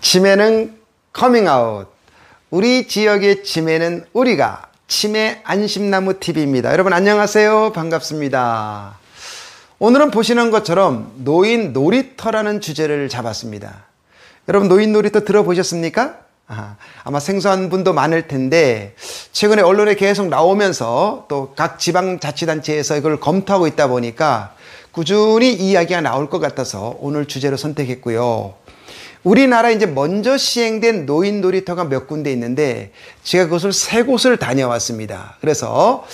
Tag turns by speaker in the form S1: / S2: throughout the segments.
S1: 치매는 커밍아웃. 우리 지역의 치매는 우리가 치매 안심나무 TV입니다. 여러분 안녕하세요. 반갑습니다. 오늘은 보시는 것처럼 노인 놀이터라는 주제를 잡았습니다. 여러분 노인 놀이터 들어보셨습니까? 아마 생소한 분도 많을 텐데 최근에 언론에 계속 나오면서 또 각 지방자치단체에서 이걸 검토하고 있다 보니까 꾸준히 이야기가 나올 것 같아서 오늘 주제로 선택했고요. 우리나라에 이제 먼저 시행된 노인 놀이터가 몇 군데 있는데 제가 그것을 세 곳을 다녀왔습니다. 그래서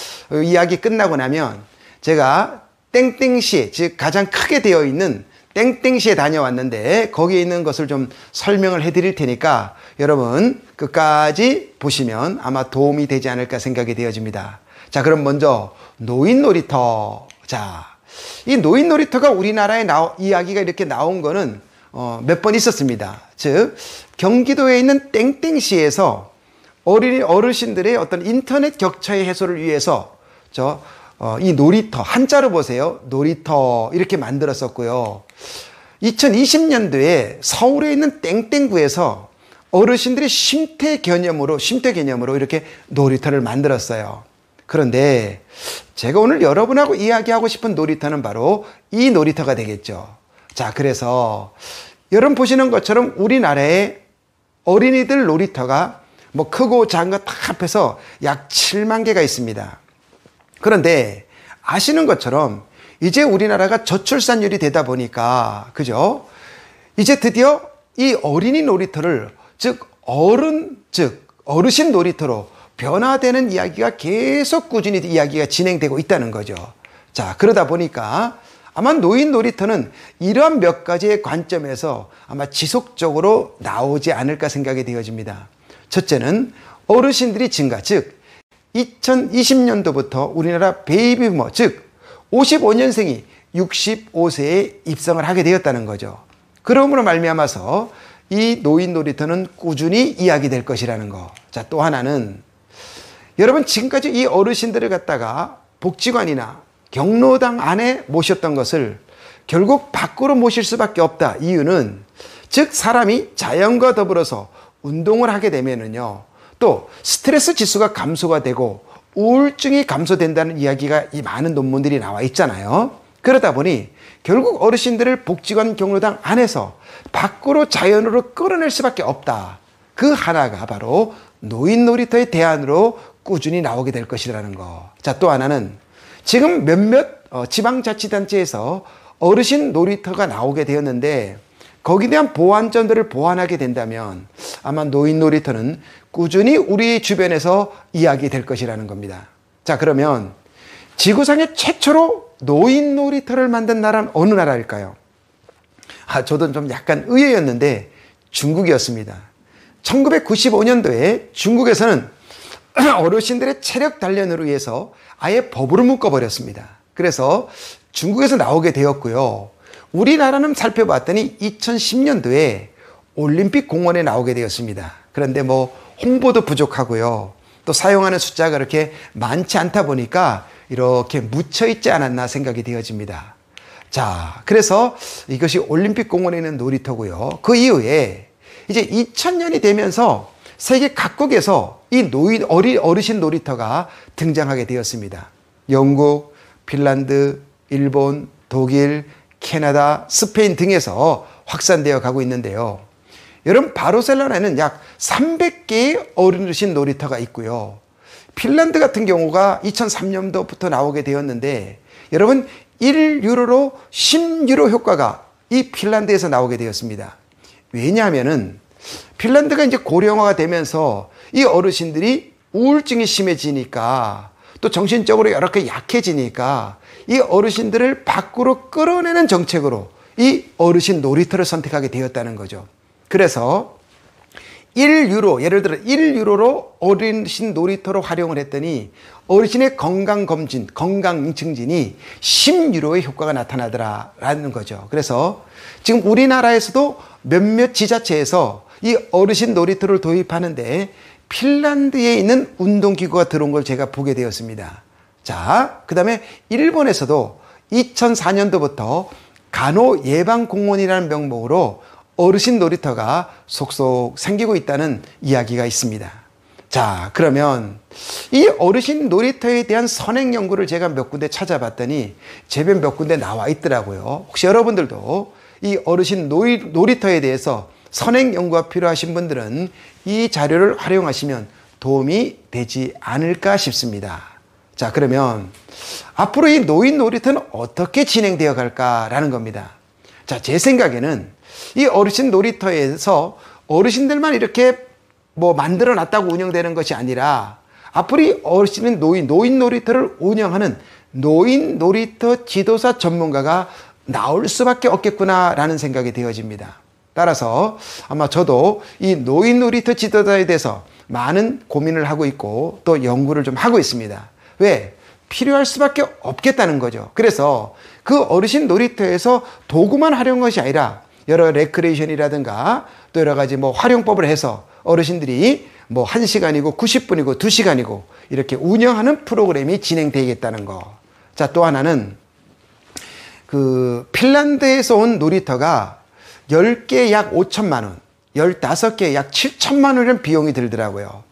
S1: 이야기 끝나고 나면 제가 땡땡시에, 즉 가장 크게 되어 있는 땡땡시에 다녀왔는데 거기에 있는 것을 좀 설명을 해드릴 테니까 여러분 끝까지 보시면 아마 도움이 되지 않을까 생각이 되어집니다. 자, 그럼 먼저 노인 놀이터. 자, 이 노인 놀이터가 우리나라에 이야기가 이렇게 나온 거는 몇 번 있었습니다. 즉 경기도에 있는 땡땡시에서 어르신들의 어떤 인터넷 격차의 해소를 위해서 이 놀이터, 한자로 보세요. 놀이터 이렇게 만들었었고요. 2020년도에 서울에 있는 땡땡구에서 어르신들이 쉼터 개념으로 이렇게 놀이터를 만들었어요. 그런데 제가 오늘 여러분하고 이야기하고 싶은 놀이터는 바로 이 놀이터가 되겠죠. 자, 그래서 여러분 보시는 것처럼 우리나라의 어린이들 놀이터가 뭐 크고 작은 거 다 합해서 약 7만 개가 있습니다. 그런데 아시는 것처럼 이제 우리나라가 저출산율이 되다 보니까 그죠? 이제 드디어 이 어린이 놀이터를 어르신 놀이터로 변화되는 이야기가 계속 꾸준히 이야기가 진행되고 있다는 거죠. 자, 그러다 보니까 아마 노인 놀이터는 이러한 몇 가지의 관점에서 아마 지속적으로 나오지 않을까 생각이 되어집니다. 첫째는 어르신들이 증가, 즉 2020년도부터 우리나라 베이비부머, 즉 55년생이 65세에 입성을 하게 되었다는 거죠. 그러므로 말미암아서 이 노인 놀이터는 꾸준히 이야기될 것이라는 거. 자, 또 하나는 여러분 지금까지 이 어르신들을 갖다가 복지관이나 경로당 안에 모셨던 것을 결국 밖으로 모실 수밖에 없다. 이유는 즉 사람이 자연과 더불어서 운동을 하게 되면은요, 또 스트레스 지수가 감소가 되고 우울증이 감소된다는 이야기가 이 많은 논문들이 나와 있잖아요. 그러다 보니 결국 어르신들을 복지관 경로당 안에서 밖으로 자연으로 끌어낼 수밖에 없다. 그 하나가 바로 노인 놀이터의 대안으로 꾸준히 나오게 될 것이라는 거. 자, 또 하나는 지금 몇몇 지방자치단체에서 어르신 놀이터가 나오게 되었는데 거기에 대한 보완점들을 보완하게 된다면 아마 노인 놀이터는 꾸준히 우리 주변에서 이야기될 것이라는 겁니다. 자, 그러면 지구상에 최초로 노인 놀이터를 만든 나라는 어느 나라일까요? 저도 좀 약간 의외였는데 중국이었습니다. 1995년도에 중국에서는 어르신들의 체력 단련을 위해서 아예 법으로 묶어버렸습니다. 그래서 중국에서 나오게 되었고요. 우리나라는 살펴봤더니 2010년도에 올림픽 공원에 나오게 되었습니다. 그런데 뭐 홍보도 부족하고요. 또 사용하는 숫자가 그렇게 많지 않다 보니까 이렇게 묻혀있지 않았나 생각이 되어집니다. 자, 그래서 이것이 올림픽 공원에 있는 놀이터고요. 그 이후에 이제 2000년이 되면서 세계 각국에서 이 어르신 놀이터가 등장하게 되었습니다. 영국, 핀란드, 일본, 독일, 캐나다, 스페인 등에서 확산되어 가고 있는데요. 여러분 바르셀로나에는 약 300개의 어르신 놀이터가 있고요. 핀란드 같은 경우가 2003년도부터 나오게 되었는데 여러분 1유로로 10유로 효과가 이 핀란드에서 나오게 되었습니다. 왜냐하면은 핀란드가 이제 고령화가 되면서 이 어르신들이 우울증이 심해지니까 또 정신적으로 이렇게 약해지니까 이 어르신들을 밖으로 끌어내는 정책으로 이 어르신 놀이터를 선택하게 되었다는 거죠. 그래서 1유로, 예를 들어 1유로로 어르신 놀이터로 활용을 했더니 어르신의 건강검진, 건강증진이 10유로의 효과가 나타나더라라는 거죠. 그래서 지금 우리나라에서도 몇몇 지자체에서 이 어르신 놀이터를 도입하는데 핀란드에 있는 운동기구가 들어온 걸 제가 보게 되었습니다. 자, 그 다음에 일본에서도 2004년도부터 간호예방공원이라는 명목으로 어르신 놀이터가 속속 생기고 있다는 이야기가 있습니다. 자, 그러면 이 어르신 놀이터에 대한 선행 연구를 제가 몇 군데 찾아봤더니 제법 몇 군데 나와 있더라고요. 혹시 여러분들도 이 어르신 놀이터에 대해서 선행 연구가 필요하신 분들은 이 자료를 활용하시면 도움이 되지 않을까 싶습니다. 자, 그러면 앞으로 이 노인 놀이터는 어떻게 진행되어 갈까라는 겁니다. 자, 제 생각에는 이 어르신 놀이터에서 어르신들만 이렇게 뭐 만들어 놨다고 운영되는 것이 아니라 앞으로 이 어르신 노인 놀이터를 운영하는 노인 놀이터 지도사 전문가가 나올 수밖에 없겠구나라는 생각이 되어집니다. 따라서 아마 저도 이 노인 놀이터 지도자에 대해서 많은 고민을 하고 있고 또 연구를 좀 하고 있습니다. 왜? 필요할 수밖에 없겠다는 거죠. 그래서 그 어르신 놀이터에서 도구만 활용한 것이 아니라 여러 레크레이션이라든가 또 여러 가지 뭐 활용법을 해서 어르신들이 뭐 1시간이고 90분이고 2시간이고 이렇게 운영하는 프로그램이 진행되겠다는 거. 자, 또 하나는 그 핀란드에서 온 놀이터가 10개 약 5천만 원, 15개 약 7천만 원이라는 비용이 들더라고요.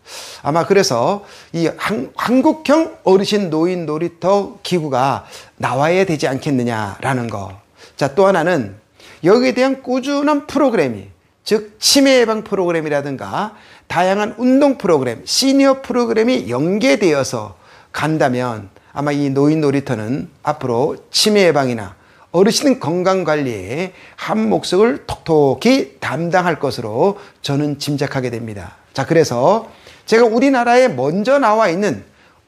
S1: 아마 그래서 이 한국형 어르신 노인 놀이터 기구가 나와야 되지 않겠느냐라는 거. 자, 또 하나는 여기에 대한 꾸준한 프로그램이, 즉 치매 예방 프로그램이라든가 다양한 운동 프로그램, 시니어 프로그램이 연계되어서 간다면 아마 이 노인 놀이터는 앞으로 치매 예방이나 어르신 건강관리에 한 몫을 톡톡히 담당할 것으로 저는 짐작하게 됩니다. 자, 그래서 제가 우리나라에 먼저 나와 있는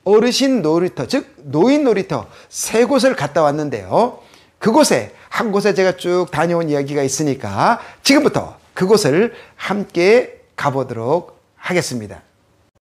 S1: 어르신 놀이터, 즉 노인 놀이터 3곳을 갔다 왔는데요. 그곳에 한 곳에 제가 쭉 다녀온 이야기가 있으니까 지금부터 그곳을 함께 가보도록 하겠습니다.